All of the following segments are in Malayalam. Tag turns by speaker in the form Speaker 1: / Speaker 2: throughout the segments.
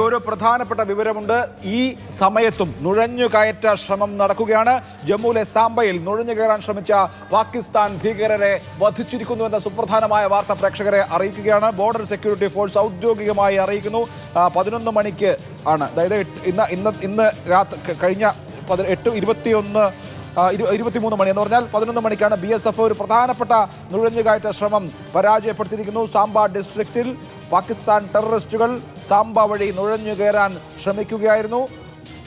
Speaker 1: ഒരു പ്രധാനപ്പെട്ട വിവരമുണ്ട്. ഈ സമയത്തും നുഴഞ്ഞുകയറ്റ ശ്രമം നടക്കുകയാണ്. ജമ്മുവിലെ സാംബയിൽ നുഴഞ്ഞു കയറാൻ ശ്രമിച്ച പാകിസ്ഥാൻ ഭീകരരെ വധിച്ചിരിക്കുന്നുവെന്ന സുപ്രധാനമായ വാർത്ത പ്രേക്ഷകരെ അറിയിക്കുകയാണ്. ബോർഡർ സെക്യൂരിറ്റി ഫോഴ്സ് ഔദ്യോഗികമായി അറിയിക്കുന്നു. 11 മണിക്ക് ആണ്, അതായത് ഇന്ന് കഴിഞ്ഞ 23 മണി എന്ന് പറഞ്ഞാൽ 11 മണിക്കാണ് BSF ഒരു പ്രധാനപ്പെട്ട നുഴഞ്ഞുകയറ്റ ശ്രമം പരാജയപ്പെടുത്തിയിരിക്കുന്നു. സാംബ ഡിസ്ട്രിക്റ്റിൽ പാകിസ്ഥാൻ ടെററിസ്റ്റുകൾ സാംബ വഴി നുഴഞ്ഞു കയറാൻ ശ്രമിക്കുകയായിരുന്നു.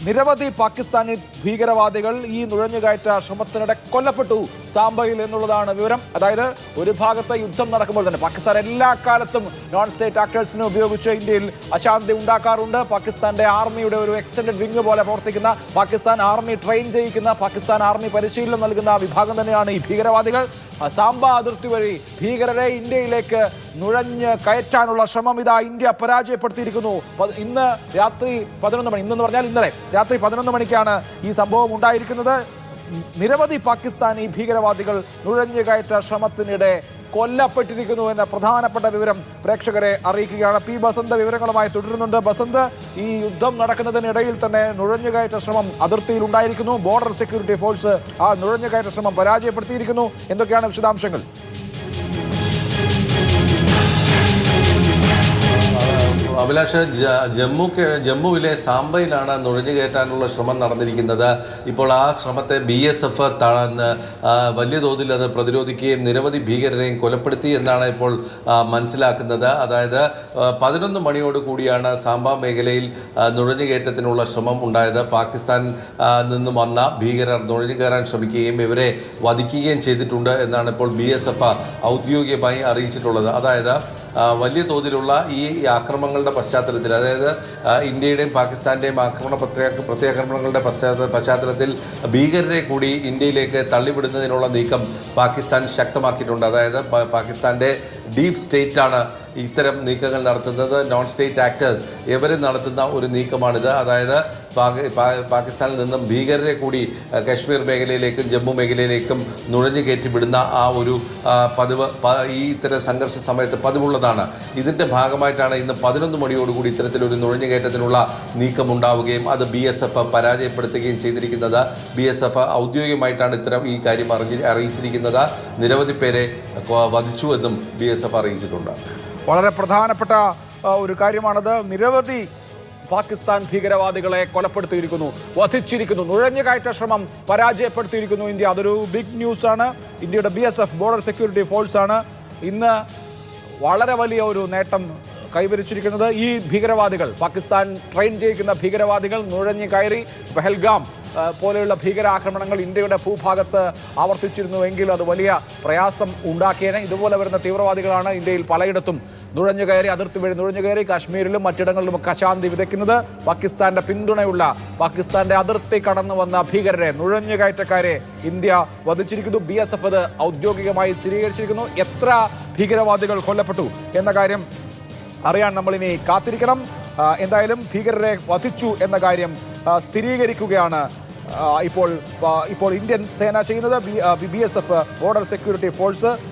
Speaker 1: നിരവധി പാകിസ്ഥാനി ഭീകരവാദികൾ ഈ നുഴഞ്ഞുകയറ്റ ശ്രമത്തിനിടെ കൊല്ലപ്പെട്ടു സാംബയിൽ എന്നുള്ളതാണ് വിവരം. അതായത് ഒരു ഭാഗത്ത് യുദ്ധം നടക്കുമ്പോൾ തന്നെ പാകിസ്ഥാൻ എല്ലാ കാലത്തും നോൺ സ്റ്റേറ്റ് ആക്ടേഴ്സിനെ ഉപയോഗിച്ച് ഇന്ത്യയിൽ അശാന്തി ഉണ്ടാക്കാറുണ്ട്. പാകിസ്ഥാന്റെ ആർമിയുടെ ഒരു എക്സ്റ്റൻഡഡ് വിങ് പോലെ പ്രവർത്തിക്കുന്ന, പാകിസ്ഥാൻ ആർമി ട്രെയിൻ ചെയ്യിക്കുന്ന, പാകിസ്ഥാൻ ആർമി പരിശീലനം നൽകുന്ന വിഭാഗം തന്നെയാണ് ഈ ഭീകരവാദികൾ. സാംബ അതിർത്തി വഴി ഭീകരരെ ഇന്ത്യയിലേക്ക് നുഴഞ്ഞ് കയറ്റാനുള്ള ശ്രമം ഇന്ത്യ പരാജയപ്പെടുത്തിയിരിക്കുന്നു. ഇന്ന് രാത്രി 11 മണി, ഇന്നെന്ന് പറഞ്ഞാൽ ഇന്നലെ രാത്രി 11 മണിക്കാണ് ഈ സംഭവം ഉണ്ടായിരിക്കുന്നത്. നിരവധി പാകിസ്ഥാനി ഭീകരവാദികൾ നുഴഞ്ഞുകയറ്റ ശ്രമത്തിനിടെ കൊല്ലപ്പെട്ടിരിക്കുന്നു എന്ന പ്രധാനപ്പെട്ട വിവരം പ്രേക്ഷകരെ അറിയിക്കുകയാണ്. പി ബസന്ത് വിവരങ്ങളുമായി തുടരുന്നുണ്ട്. ബസന്ത്, ഈ യുദ്ധം നടക്കുന്നതിനിടയിൽ തന്നെ നുഴഞ്ഞുകയറ്റ ശ്രമം അതിർത്തിയിൽ ഉണ്ടായിരിക്കുന്നു. ബോർഡർ സെക്യൂരിറ്റി ഫോഴ്സ് ആ നുഴഞ്ഞുകയറ്റ ശ്രമം പരാജയപ്പെടുത്തിയിരിക്കുന്നു. എന്തൊക്കെയാണ് വിശദാംശങ്ങൾ?
Speaker 2: അഭിലാഷ്, ജമ്മുവിലെ സാംബയിലാണ് നുഴഞ്ഞു കയറ്റാനുള്ള ശ്രമം നടന്നിരിക്കുന്നത്. ഇപ്പോൾ ആ ശ്രമത്തെ BSF വലിയ തോതിൽ അത് പ്രതിരോധിക്കുകയും നിരവധി ഭീകരരെയും കൊലപ്പെടുത്തി എന്നാണ് ഇപ്പോൾ മനസ്സിലാക്കുന്നത്. അതായത് 11 മണിയോട് കൂടിയാണ് സാംബ മേഖലയിൽ നുഴഞ്ഞുകയറ്റത്തിനുള്ള ശ്രമം ഉണ്ടായത്. പാകിസ്ഥാൻ നിന്നും വന്ന ഭീകരർ നുഴഞ്ഞു കയറാൻ ശ്രമിക്കുകയും ഇവരെ വധിക്കുകയും ചെയ്തിട്ടുണ്ട് എന്നാണ് ഇപ്പോൾ BSF ഔദ്യോഗികമായി അറിയിച്ചിട്ടുള്ളത്. അതായത് വലിയ തോതിലുള്ള ഈ ആക്രമണങ്ങളുടെ പശ്ചാത്തലത്തിൽ, അതായത് ഇന്ത്യയുടെയും പാകിസ്ഥാൻ്റെയും പ്രത്യാക്രമണങ്ങളുടെ പശ്ചാത്തലത്തിൽ ഭീകരരെ കൂടി ഇന്ത്യയിലേക്ക് തള്ളിവിടുന്നതിനുള്ള നീക്കം പാകിസ്ഥാൻ ശക്തമാക്കിയിട്ടുണ്ട്. അതായത് പാകിസ്ഥാൻ്റെ ഡീപ് സ്റ്റേറ്റാണ് ഇത്തരം നീക്കങ്ങൾ നടത്തുന്നത്. നോൺ സ്റ്റേറ്റ് ആക്ടേഴ്സ് ഇവർ നടത്തുന്ന ഒരു നീക്കമാണിത്. അതായത് പാകിസ്ഥാനിൽ നിന്നും ഭീകരരെ കൂടി കശ്മീർ മേഖലയിലേക്കും ജമ്മു മേഖലയിലേക്കും നുഴഞ്ഞു കയറ്റിവിടുന്ന ആ ഒരു പതിവ് ഈ ഇത്തരം സംഘർഷ സമയത്ത് പതിവുള്ളതാണ്. ഇതിൻ്റെ ഭാഗമായിട്ടാണ് ഇന്ന് 11 മണിയോടുകൂടി ഇത്തരത്തിലൊരു നുഴഞ്ഞുകയറ്റത്തിനുള്ള നീക്കം ഉണ്ടാവുകയും അത് BSF പരാജയപ്പെടുത്തുകയും ചെയ്തിരിക്കുന്നത്. BSF ഔദ്യോഗികമായിട്ടാണ് ഈ കാര്യം അറിയിച്ചിരിക്കുന്നത്. നിരവധി പേരെ വധിച്ചു എന്നും BSF അറിയിച്ചിട്ടുണ്ട്.
Speaker 1: വളരെ പ്രധാനപ്പെട്ട ഒരു കാര്യമാണത്. നിരവധി പാകിസ്ഥാൻ ഭീകരവാദികളെ കൊലപ്പെടുത്തിയിരിക്കുന്നു, വധിച്ചിരിക്കുന്നു. നുഴഞ്ഞുകയറ്റ ശ്രമം പരാജയപ്പെടുത്തിയിരിക്കുന്നു ഇന്ത്യ. അതൊരു ബിഗ് ന്യൂസാണ്. ഇന്ത്യയുടെ BSF ബോർഡർ സെക്യൂരിറ്റി ഫോഴ്സാണ് ഇന്ന് വളരെ വലിയ ഒരു നേട്ടം കൈവരിച്ചിരിക്കുന്നത്. ഈ ഭീകരവാദികൾ, പാകിസ്ഥാൻ ട്രെയിൻ ചെയ്യിക്കുന്ന ഭീകരവാദികൾ നുഴഞ്ഞു കയറി പെഹൽഗാം പോലെയുള്ള ഭീകരാക്രമണങ്ങൾ ഇന്ത്യയുടെ ഭൂഭാഗത്ത് ആവർത്തിച്ചിരുന്നുവെങ്കിൽ അത് വലിയ പ്രയാസം ഉണ്ടാക്കിയേനെ. ഇതുപോലെ വരുന്ന തീവ്രവാദികളാണ് ഇന്ത്യയിൽ പലയിടത്തും നുഴഞ്ഞു കയറി, അതിർത്തി വഴി നുഴഞ്ഞു കയറി കാശ്മീരിലും മറ്റിടങ്ങളിലുമൊക്കെ അശാന്തി വിതയ്ക്കുന്നത്. പാകിസ്ഥാന്റെ പിന്തുണയുള്ള, പാകിസ്ഥാന്റെ അതിർത്തി കടന്നു വന്ന ഭീകരരെ, നുഴഞ്ഞുകയറ്റക്കാരെ ഇന്ത്യ വധിച്ചിരിക്കുന്നു. BSF അത് ഔദ്യോഗികമായി സ്ഥിരീകരിച്ചിരിക്കുന്നു. എത്ര ഭീകരവാദികൾ കൊല്ലപ്പെട്ടു എന്ന കാര്യം അറിയാൻ നമ്മളിനി കാത്തിരിക്കണം. എന്തായാലും ഭീകരരെ വധിച്ചു എന്ന കാര്യം സ്ഥിരീകരിക്കുകയാണ് ഇപ്പോൾ ഇന്ത്യൻ സേന ചെയ്യുന്നത്. BSF border security force